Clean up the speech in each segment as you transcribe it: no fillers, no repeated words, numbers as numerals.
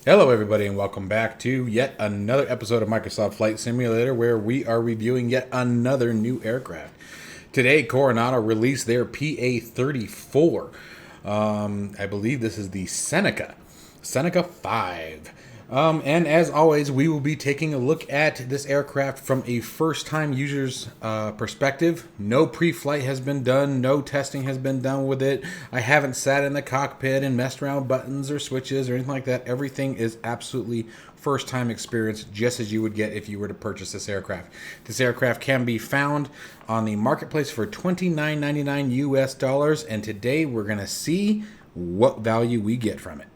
Hello, everybody, and welcome back to yet another episode of Microsoft Flight Simulator, where we are reviewing yet another new aircraft. Today, Carenado released their PA-34. I believe this is the Seneca V. And as always, we will be taking a look at this aircraft from a first-time user's perspective. No pre-flight has been done. No testing has been done with it. I haven't sat in the cockpit and messed around with buttons or switches or anything like that. Everything is absolutely first-time experience, just as you would get if you were to purchase this aircraft. This aircraft can be found on the marketplace for $29.99 US, and today we're going to see what value we get from it.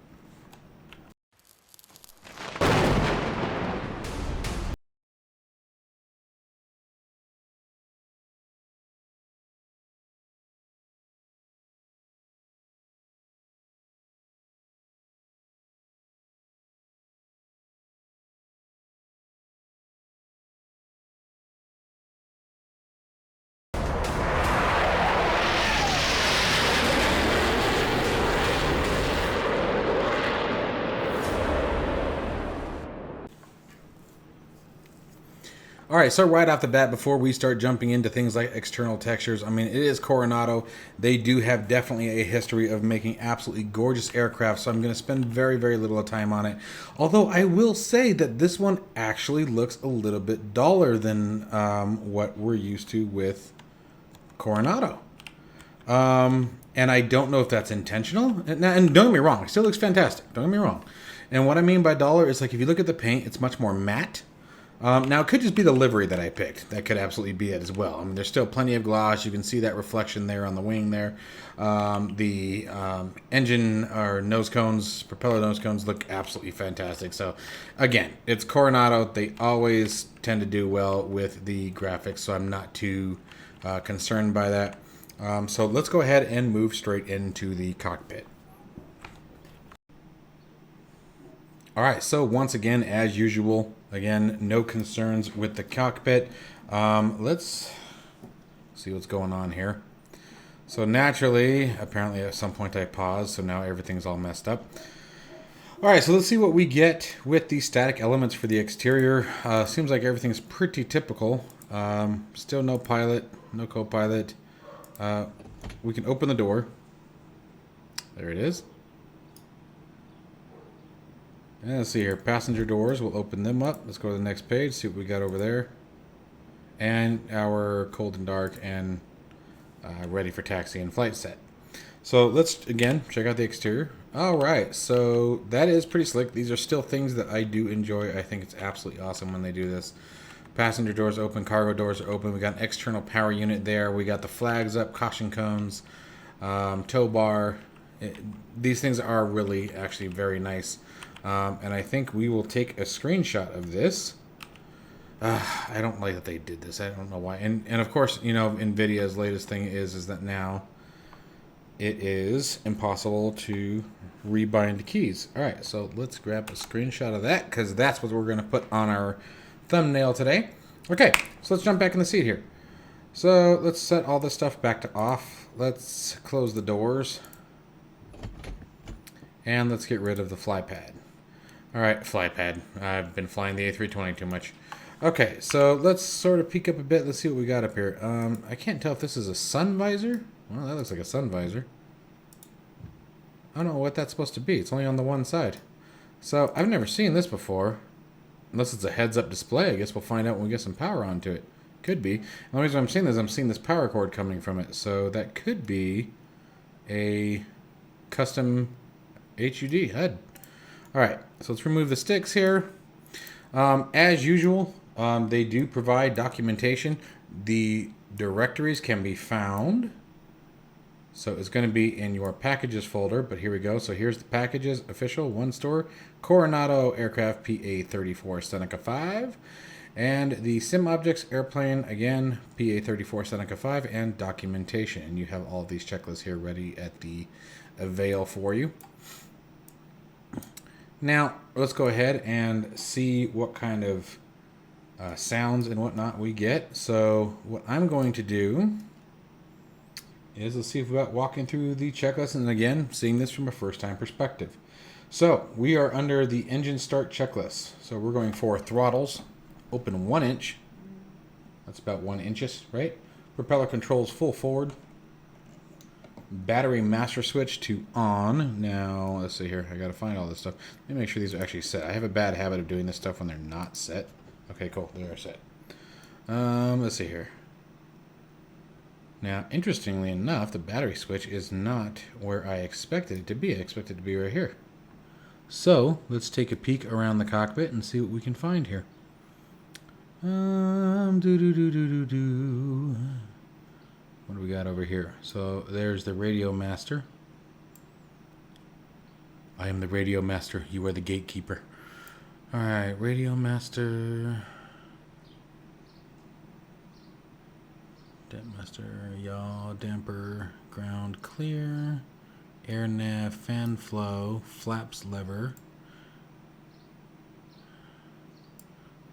All right, so right off the bat, before we start jumping into things like external textures, I mean, it is Carenado. They do have definitely a history of making absolutely gorgeous aircraft, so I'm going to spend very, very little time on it. Although I will say that this one actually looks a little bit duller than what we're used to with Carenado. And I don't know if that's intentional. And don't get me wrong, it still looks fantastic. Don't get me wrong. And what I mean by duller is, like, if you look at the paint, it's much more matte. Now, it could just be the livery that I picked. That could absolutely be it as well. I mean, there's still plenty of gloss. You can see that reflection there on the wing there. The engine or nose cones, propeller nose cones look absolutely fantastic. So, again, it's Carenado. They always tend to do well with the graphics, so I'm not too concerned by that. So let's go ahead and move straight into the cockpit. All right, so once again, as usual, again, no concerns with the cockpit. Let's see what's going on here. So naturally, apparently at some point I paused, so now everything's all messed up. All right, so let's see what we get with the static elements for the exterior. Seems like everything's pretty typical. Still no pilot, no co-pilot. We can open the door. There it is. And let's see here, passenger doors, we'll open them up. Let's go to the next page, see what we got over there. And our cold and dark and ready for taxi and flight set. So let's, again, check out the exterior. All right, so that is pretty slick. These are still things that I do enjoy. I think it's absolutely awesome when they do this. Passenger doors open, cargo doors are open. We got an external power unit there. We got the flags up, caution cones, tow bar. These things are really actually very nice. And I think we will take a screenshot of this. I don't like that they did this. I don't know why. And of course, you know, NVIDIA's latest thing is that now it is impossible to rebind keys. All right, so let's grab a screenshot of that, because that's what we're going to put on our thumbnail today. Okay, so let's jump back in the seat here. So let's set all this stuff back to off. Let's close the doors. And let's get rid of the fly pad. All right, fly pad. I've been flying the A320 too much. Okay, so let's sort of peek up a bit. Let's see what we got up here. I can't tell if this is a sun visor. Well, that looks like a sun visor. I don't know what that's supposed to be. It's only on the one side. So I've never seen this before. Unless it's a heads-up display. I guess we'll find out when we get some power onto it. Could be. The only reason I'm seeing this, I'm seeing this power cord coming from it. So that could be a custom HUD HUD. All right, so let's remove the sticks here. As usual, they do provide documentation. The directories can be found. So it's going to be in your packages folder, but here we go. So here's the packages, official, one store, Carenado aircraft PA-34 Seneca V, and the sim objects airplane, again, PA-34 Seneca V, and documentation. And you have all of these checklists here ready at the avail for you. Now, let's go ahead and see what kind of sounds and whatnot we get. So what I'm going to do is let's see if we're walking through the checklist, and again, seeing this from a first-time perspective. So we are under the engine start checklist. So we're going for throttles, open 1 inch. That's about 1 inches, right? Propeller controls full forward. Battery master switch to on. Now, let's see here. I got to find all this stuff. Let me make sure these are actually set. I have a bad habit of doing this stuff when they're not set. Okay, cool. They are set. Let's see here. Now, interestingly enough, the battery switch is not where I expected it to be. I expected it to be right here. So, let's take a peek around the cockpit and see what we can find here. What do we got over here? So, there's the radio master. I am the radio master. You are the gatekeeper. Alright, radio master. Damp master, yaw, damper, ground clear. Air nav, fan flow, flaps lever.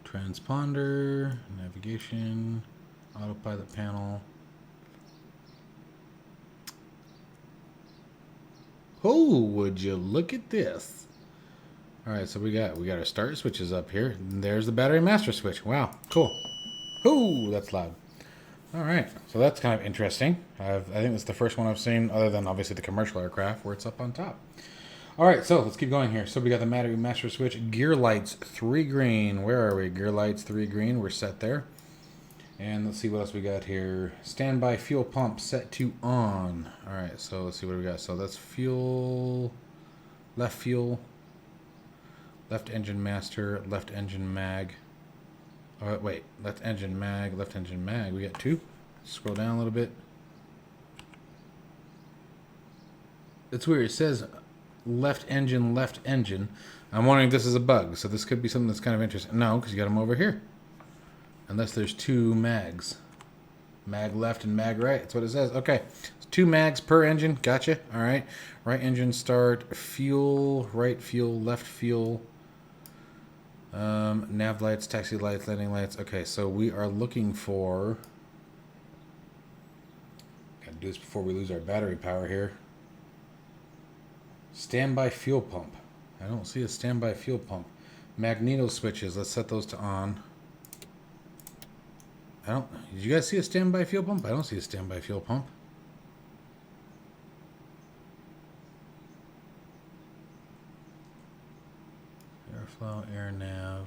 Transponder, navigation, autopilot panel. Oh, would you look at this? All right, so we got our start switches up here. And there's the battery master switch. Wow, cool. Oh, that's loud. All right, so that's kind of interesting. I think it's the first one I've seen, other than obviously the commercial aircraft, where it's up on top. All right, so let's keep going here. So we got the battery master switch, gear lights 3 green. Where are we? Gear lights 3 green. We're set there. And let's see what else we got here. Standby fuel pump set to on. All right, so let's see what we got. So that's fuel, left engine master, left engine mag. Wait, left engine mag. We got 2. Scroll down a little bit. It's weird. It says left engine. I'm wondering if this is a bug. So this could be something that's kind of interesting. No, because you got them over here. Unless there's 2 mags. Mag left and mag right. That's what it says. Okay. 2 mags per engine. Gotcha. All right. Right engine start. Fuel. Right fuel. Left fuel. Nav lights, taxi lights, landing lights. Okay, so we are looking for... Gotta do this before we lose our battery power here. Standby fuel pump. I don't see a standby fuel pump. Magneto switches. Let's set those to on. Did you guys see a standby fuel pump? I don't see a standby fuel pump. Airflow, air nav,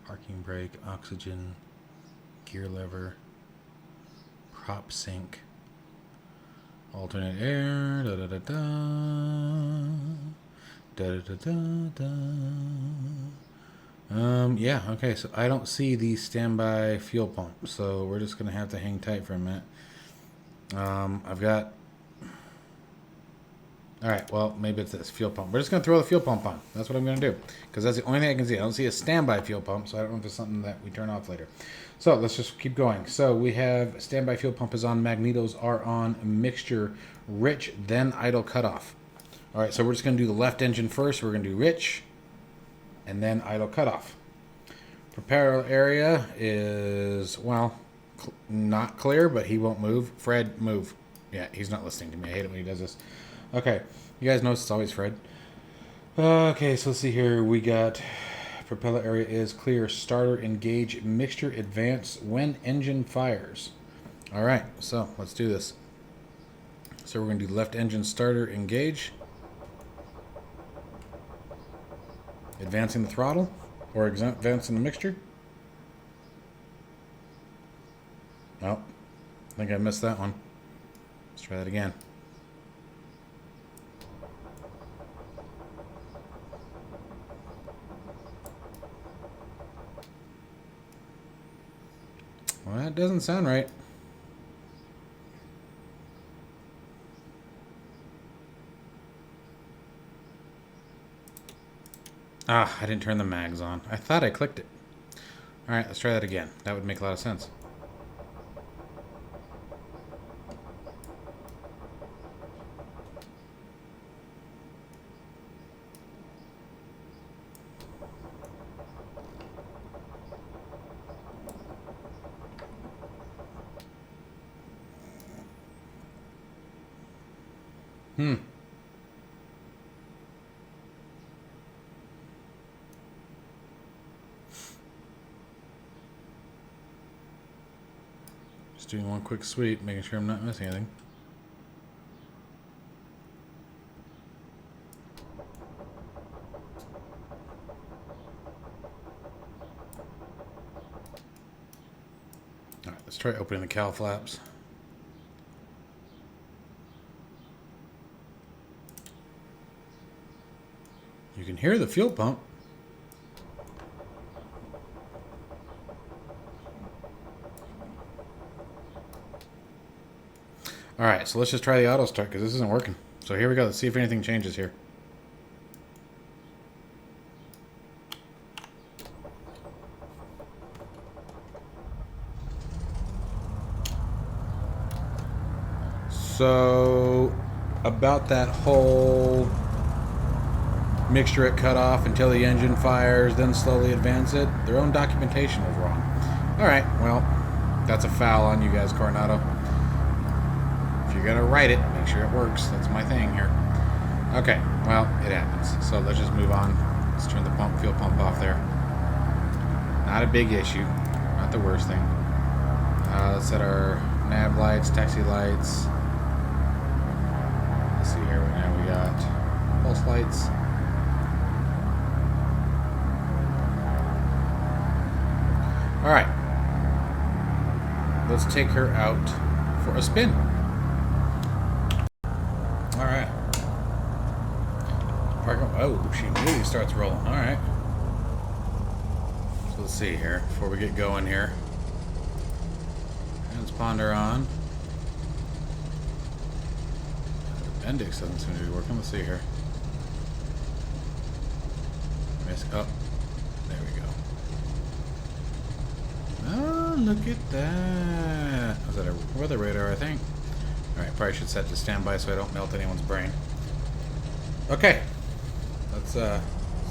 parking brake, oxygen, gear lever, prop sync, alternate air, da da da da, da da da da. Yeah, okay, so I don't see the standby fuel pump, so we're just gonna have to hang tight for a minute. I've got... Alright, well, maybe it's this fuel pump. We're just going to throw the fuel pump on. That's what I'm going to do. Because that's the only thing I can see. I don't see a standby fuel pump, so I don't know if it's something that we turn off later. So, let's just keep going. So, we have standby fuel pump is on, magnetos are on, mixture rich, then idle cutoff. Alright, so we're just going to do the left engine first. We're going to do rich, and then idle cutoff. Propeller area is, well, not clear, but he won't move. Fred, move. Yeah, he's not listening to me. I hate it when he does this. Okay, you guys notice it's always Fred. Okay, so let's see here. We got propeller area is clear. Starter engage mixture advance when engine fires. All right, so let's do this. So we're going to do left engine starter engage. Advancing the throttle or advancing the mixture. Oh, I think I missed that one. Let's try that again. Well, that doesn't sound right. Ah, I didn't turn the mags on. I thought I clicked it. Alright, let's try that again. That would make a lot of sense. Just doing one quick sweep, making sure I'm not missing anything. Alright, let's try opening the cowl flaps. You can hear the fuel pump. Alright, so let's just try the auto start because this isn't working. So here we go. Let's see if anything changes here. So about that whole mixture at cutoff until the engine fires, then slowly advance it, their own documentation was wrong. Alright, well, that's a foul on you guys, Carenado. If you're gonna write it, make sure it works. That's my thing here. Okay, well, it happens. So let's just move on. Let's turn the fuel pump off there. Not a big issue. Not the worst thing. Let's set our nav lights, taxi lights. Let's see here. Now we got pulse lights. Alright. Let's take her out for a spin. Alright. Oh, she immediately starts rolling. Alright. So let's see here before we get going here. Transponder on. Appendix doesn't seem to be working. Let's see here. Oh, there we go. Oh, look at that. Was that a weather radar, I think? Alright, probably should set to standby so I don't melt anyone's brain. Okay. Let's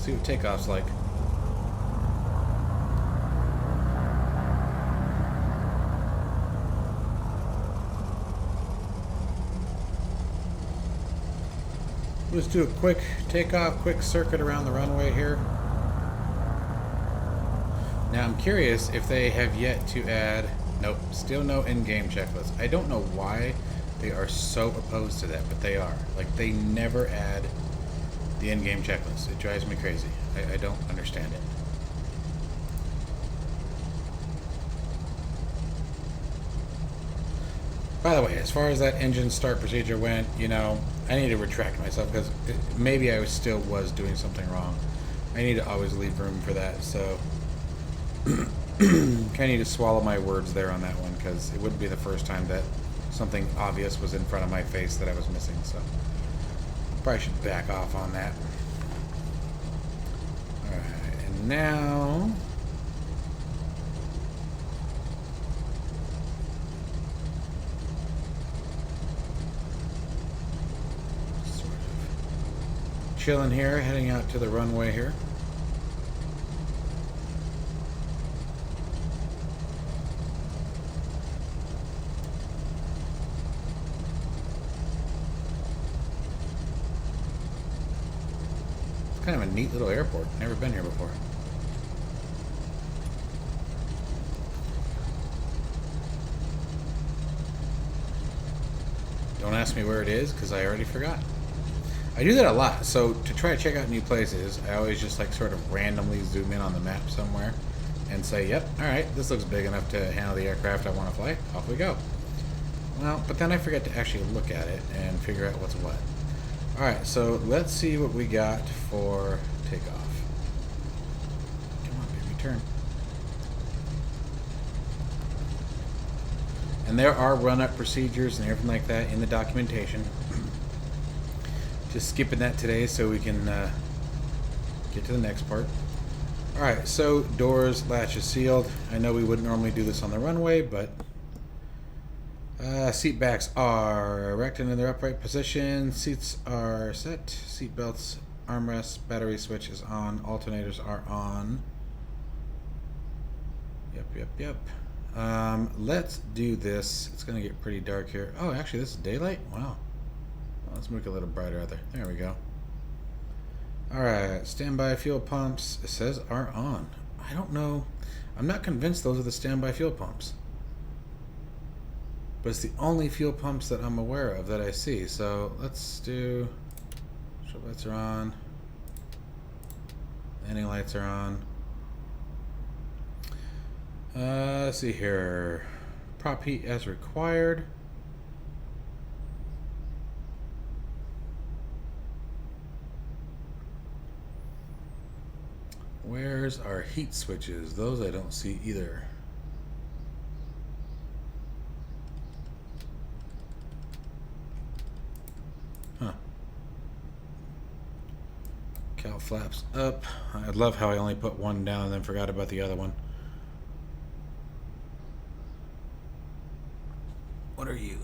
see what takeoff's like. Let's do a quick takeoff, quick circuit around the runway here. Now I'm curious if they have yet to add, nope, still no in-game checklist. I don't know why they are so opposed to that, but they are. Like, they never add the in-game checklist. It drives me crazy. I don't understand it. By the way, as far as that engine start procedure went, you know, I need to retract myself because maybe I still was doing something wrong. I need to always leave room for that, so kind of need to swallow my words there on that one because it wouldn't be the first time that something obvious was in front of my face that I was missing, so probably should back off on that. Alright, and now sort of chilling here, heading out to the runway here. Kind of a neat little airport. Never been here before. Don't ask me where it is because I already forgot. I do that a lot. So to try to check out new places, I always just like sort of randomly zoom in on the map somewhere and say, yep, alright, this looks big enough to handle the aircraft I want to fly. Off we go. Well, but then I forget to actually look at it and figure out what's what. Alright, so let's see what we got for takeoff. Come on, baby, turn. And there are run-up procedures and everything like that in the documentation. Just skipping that today so we can get to the next part. Alright, so doors, latches sealed. I know we wouldn't normally do this on the runway, but seat backs are erect and in their upright position. Seats are set. Seat belts, armrests, battery switch is on. Alternators are on. Yep. Let's do this. It's going to get pretty dark here. Oh, actually, this is daylight? Wow. Let's make it a little brighter out there. There we go. Alright, standby fuel pumps, it says, are on. I don't know. I'm not convinced those are the standby fuel pumps. But it's the only fuel pumps that I'm aware of that I see. So let's do... Strobe lights are on. Landing lights are on. Let's see here. Prop heat as required. Where's our heat switches? Those I don't see either. Huh. Cal flaps up. I love how I only put one down and then forgot about the other one. What are you?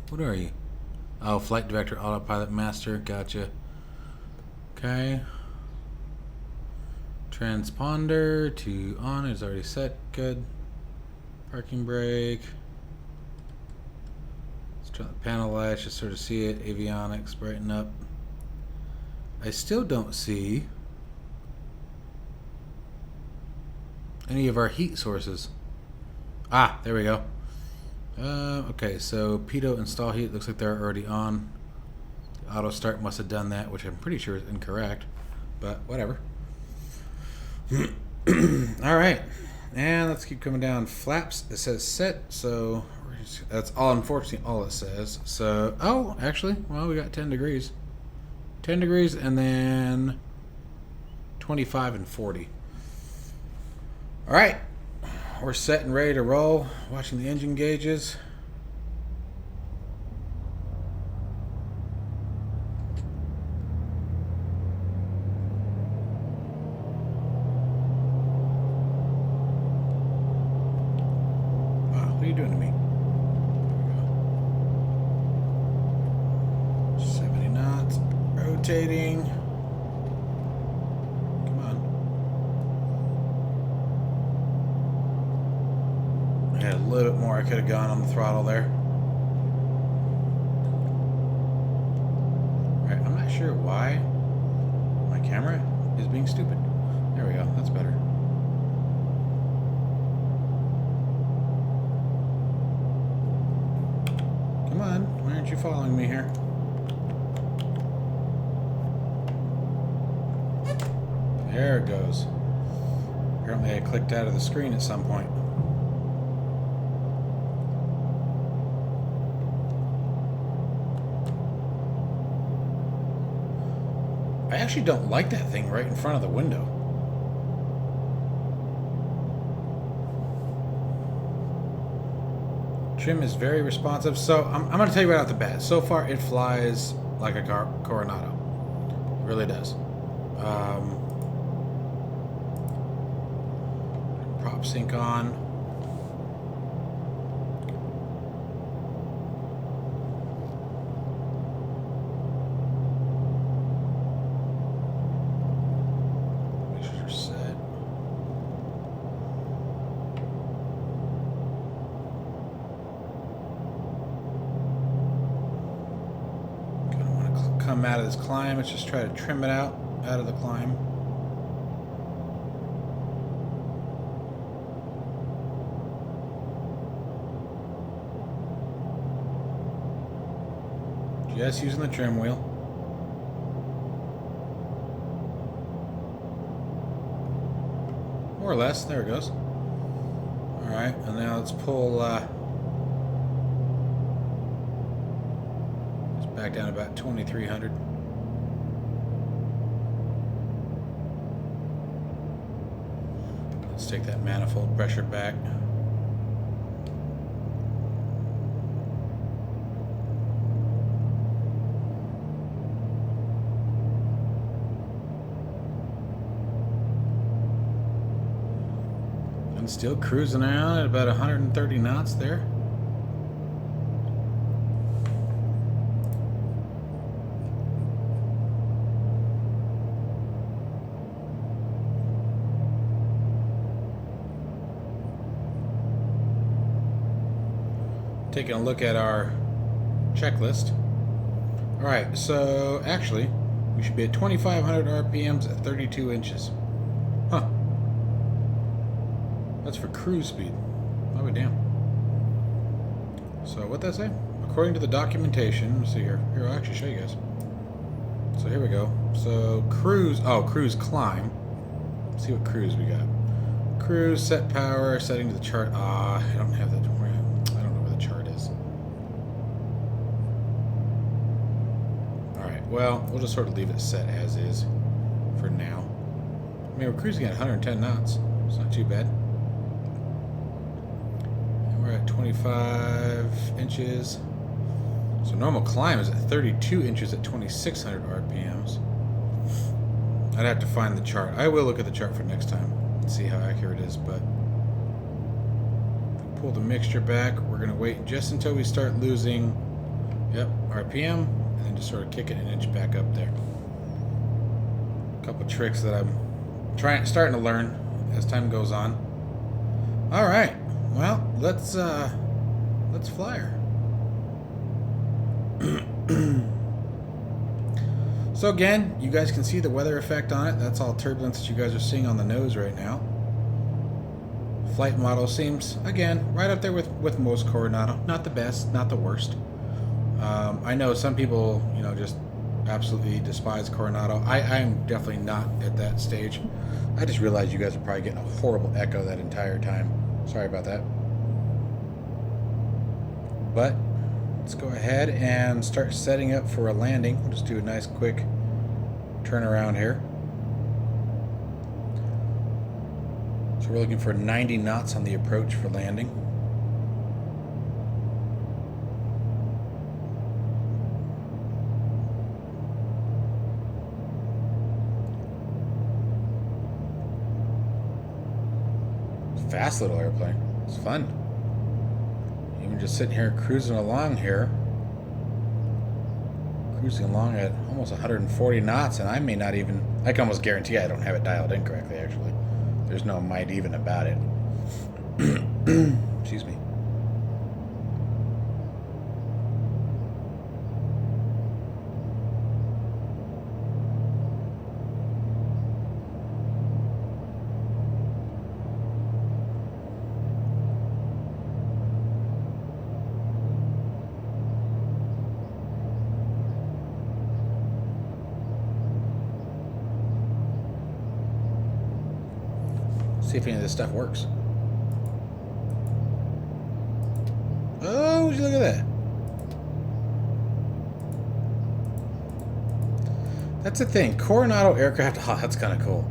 What are you? Oh, flight director, autopilot master. Gotcha. Okay. Transponder to on is already set. Good. Parking brake. Let's try the panel lights, just sort of see it. Avionics, brighten up. I still don't see any of our heat sources. Ah, there we go. Okay, so pitot install heat. Looks like they're already on. Auto start must have done that, which I'm pretty sure is incorrect, but whatever. Alright, and let's keep coming down. Flaps, it says set, so that's all, unfortunately, all it says. So, oh, actually, well, we got 10 degrees. 10 degrees and then 25 and 40. Alright, we're set and ready to roll. Watching the engine gauges. What are you doing to me? 70 knots. Rotating. Come on. I had a little bit more I could have gone on the throttle there. Alright, I'm not sure why my camera is being stupid. There we go. That's better. Come on, why aren't you following me here? There it goes. Apparently I clicked out of the screen at some point. I actually don't like that thing right in front of the window. Trim is very responsive. So I'm going to tell you right off the bat. So far, it flies like a Carenado. It really does. Prop sync on. Make sure you're set. Come out of this climb. Let's just try to trim it out of the climb. Just using the trim wheel. More or less. There it goes. Alright, and now let's pull back down about 2,300. Let's take that manifold pressure back. And still cruising around at about 130 knots there. Taking a look at our checklist. Alright, so actually, we should be at 2,500 RPMs at 32 inches. Huh. That's for cruise speed. Oh, damn. So, what'd that say? According to the documentation, let's see here. Here, I'll actually show you guys. So, here we go. So, cruise, cruise climb. Let's see what cruise we got. Cruise, set power, setting to the chart. I don't have that. I don't know where the chart is. Alright, well, we'll just sort of leave it set as is for now. I mean, we're cruising at 110 knots. It's not too bad. And we're at 25 inches. So normal climb is at 32 inches at 2,600 RPMs. I'd have to find the chart. I will look at the chart for next time and see how accurate it is, but if we pull the mixture back, we're going to wait just until we start losing, RPM, and then just sort of kick it an inch back up there. A couple tricks that I'm starting to learn as time goes on. All right, well, let's fly her. So again, you guys can see the weather effect on it. That's all turbulence that you guys are seeing on the nose right now. Flight model seems, again, right up there with most Carenado. Not the best, not the worst. I know some people, just absolutely despise Carenado. I'm definitely not at that stage. I just realized you guys are probably getting a horrible echo that entire time. Sorry about that. But let's go ahead and start setting up for a landing. We'll just do a nice quick turnaround here. So we're looking for 90 knots on the approach for landing. Fast little airplane. It's fun. Even just sitting here cruising along here. Cruising along at almost 140 knots, and I may not even... I can almost guarantee I don't have it dialed in correctly, actually. There's no might even about it. Excuse me. See if any of this stuff works. Oh, would you look at that? That's the thing. Carenado aircraft. Oh, that's kind of cool.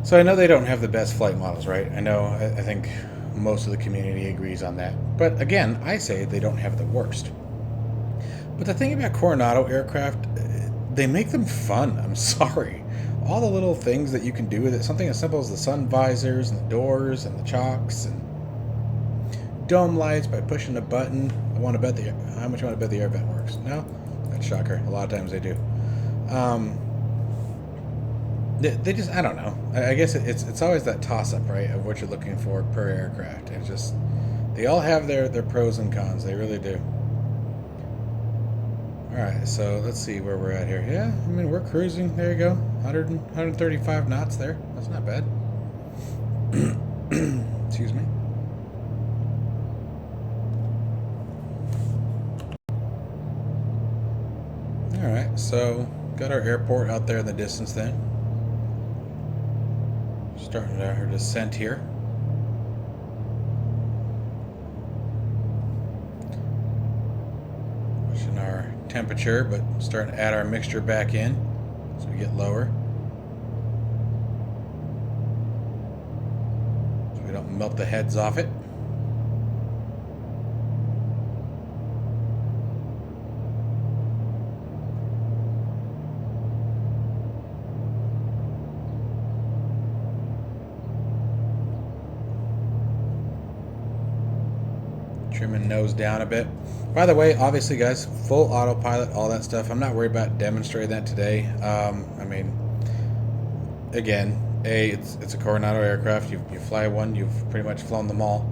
So I know they don't have the best flight models, right? I know. I think most of the community agrees on that. But again, I say they don't have the worst. But the thing about Carenado aircraft, they make them fun. I'm sorry. All the little things that you can do with it, something as simple as the sun visors and the doors and the chocks and dome lights by pushing a button. How much you want to bet the air vent works? No? That's shocker. A lot of times they do. They just, I don't know. I guess it's always that toss-up, right, of what you're looking for per aircraft. It's just, they all have their pros and cons. They really do. Alright, so let's see where we're at here. Yeah, I mean, we're cruising. There you go. 135 knots there. That's not bad. Excuse me. Alright, so got our airport out there in the distance then. Starting our descent here. Pushing our temperature, but starting to add our mixture back in so we get lower. So we don't melt the heads off it. Trimming nose down a bit. By the way, obviously, guys, full autopilot, all that stuff. I'm not worried about demonstrating that today. I mean, again, it's a Carenado aircraft. You fly one, you've pretty much flown them all.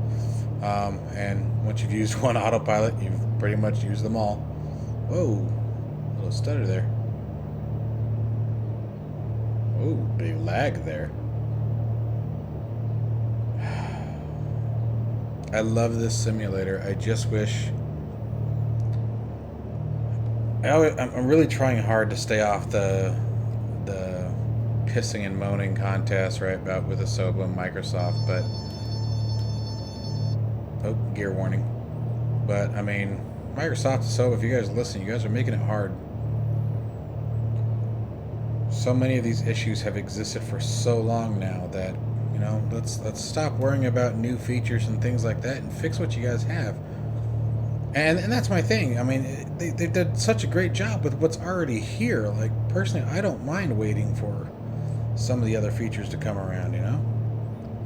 And once you've used one autopilot, you've pretty much use them all. Whoa, little stutter there. Whoa, big lag there. I love this simulator. I just wish... I'm really trying hard to stay off the pissing and moaning contest right about with Asobo and Microsoft, but... Oh, gear warning. But, I mean, Microsoft, Asobo, if you guys listen, you guys are making it hard. So many of these issues have existed for so long now that, you know, let's stop worrying about new features and things like that and fix what you guys have. And that's my thing. I mean, they did such a great job with what's already here. Like, personally, I don't mind waiting for some of the other features to come around, you know?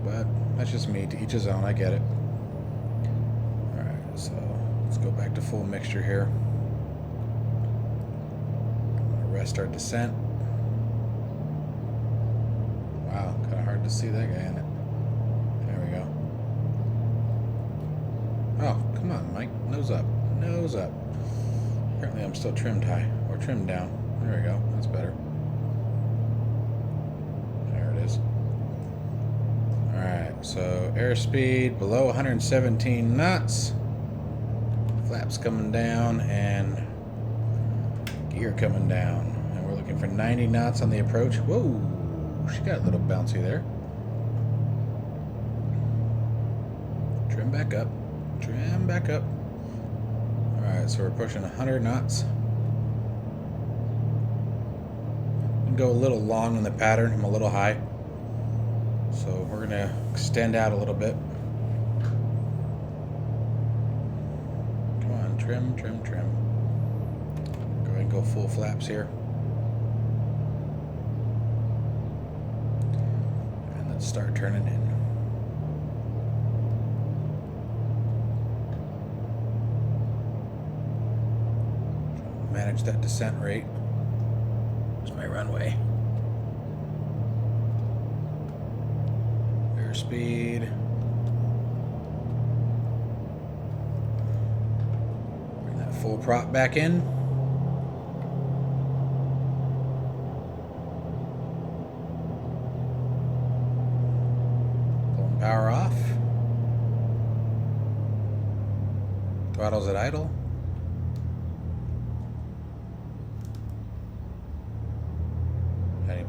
But that's just me. To each his own. I get it. Alright, so let's go back to full mixture here. Arrest our descent. Wow, kind of hard to see that guy in it. There we go. Oh, come on, Mike. Nose up. Nose up. Apparently I'm still trimmed high. Or trimmed down. There we go. That's better. There it is. Alright, so airspeed below 117 knots. Flaps coming down and gear coming down. And we're looking for 90 knots on the approach. Whoa! She got a little bouncy there. Trim back up. Trim back up. Alright, so we're pushing 100 knots. I'm go a little long in the pattern. I'm a little high. So we're going to extend out a little bit. Come on, trim, trim, trim. Go ahead and go full flaps here. And let's start turning in. Manage that descent rate. Here's my runway. Airspeed. Bring that full prop back in. Pulling power off. Throttle's at idle.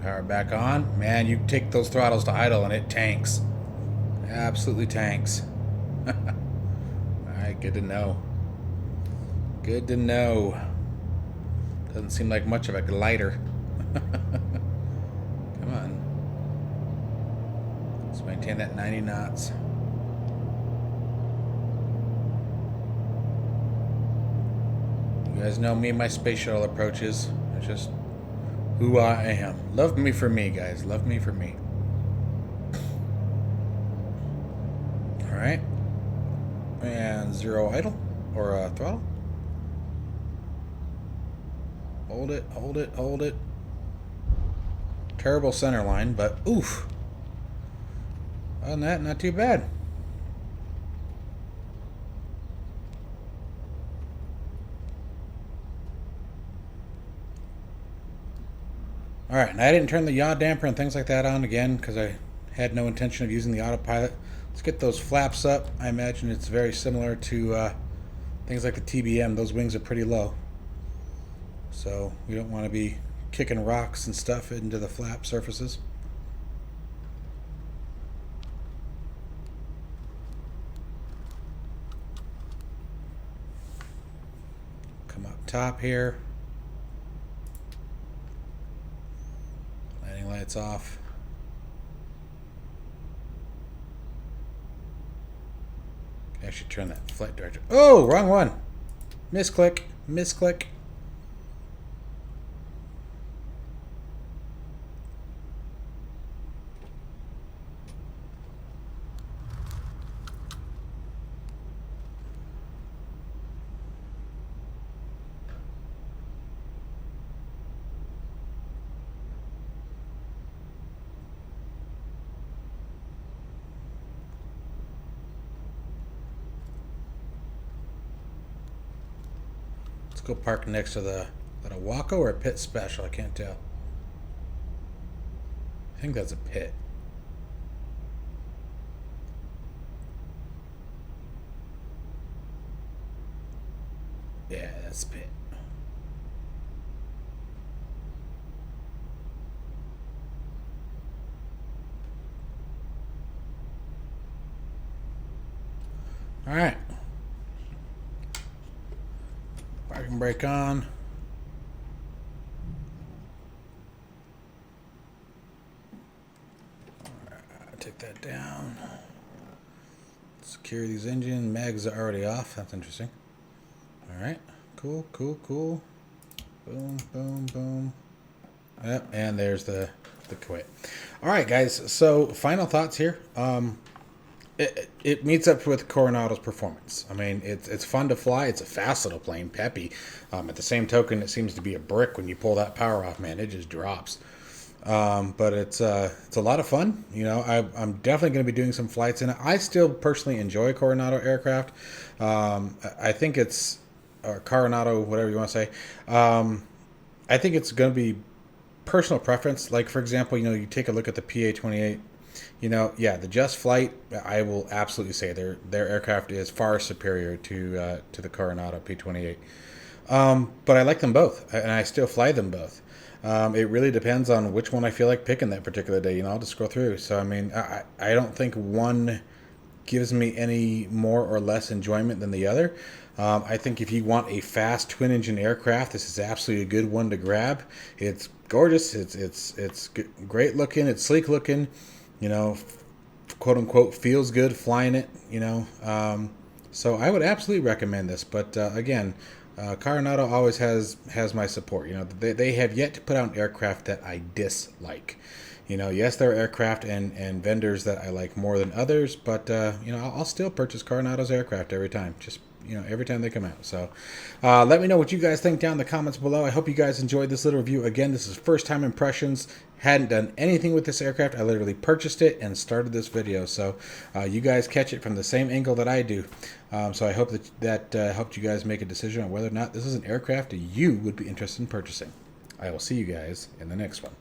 Power back on. Man, you take those throttles to idle and it tanks. Absolutely tanks. Alright, good to know. Good to know. Doesn't seem like much of a glider. Come on. Let's maintain that 90 knots. You guys know me and my space shuttle approaches. It's just who I am. Love me for me, guys. Love me for me. Alright. And zero idle. Or throttle. Hold it, hold it, hold it. Terrible center line, but oof. Other than that, not too bad. Alright, and I didn't turn the yaw damper and things like that on again because I had no intention of using the autopilot. Let's get those flaps up. I imagine it's very similar to things like the TBM. Those wings are pretty low. So we don't want to be kicking rocks and stuff into the flap surfaces. Come up top here. Lights off. I should turn that flight director. Oh, wrong one. Misclick. Misclick. go park next to the, is that a Waco or a Pit Special? I can't tell. I think that's a Pit. Yeah, that's Pit. All right. Parking brake on. Take that down. Secure these engine. Mags are already off. That's interesting. All right. Cool, cool, cool. Boom, boom, boom. Yep, and there's the quit. All right, guys. So final thoughts here. It meets up with Carenado's performance. I mean, it's fun to fly. It's a fast little plane, peppy. At the same token, it seems to be a brick when you pull that power off. Man, it just drops. But it's a lot of fun. You know, I'm definitely going to be doing some flights in it. I still personally enjoy Carenado aircraft. I think it's or Carenado, whatever you want to say. I think it's going to be personal preference. Like for example, you know, you take a look at the PA-28. You know, yeah, the Just Flight, I will absolutely say their aircraft is far superior to the Carenado P-28. But I like them both, and I still fly them both. It really depends on which one I feel like picking that particular day. You know, I'll just scroll through. So, I mean, I don't think one gives me any more or less enjoyment than the other. I think if you want a fast twin-engine aircraft, this is absolutely a good one to grab. It's gorgeous. It's great looking. It's sleek looking. You know, quote unquote, feels good flying it. You know, so I would absolutely recommend this. But again, Carenado always has my support. You know, they have yet to put out an aircraft that I dislike. You know, yes, there are aircraft and vendors that I like more than others, but you know, I'll still purchase Carenado's aircraft every time. Just, you know, every time they come out. So let me know what you guys think down in the comments below. I hope you guys enjoyed this little review. Again, this is first time impressions. Hadn't done anything with this aircraft. I literally purchased it and started this video. So you guys catch it from the same angle that I do. So I hope that helped you guys make a decision on whether or not this is an aircraft you would be interested in purchasing. I will see you guys in the next one.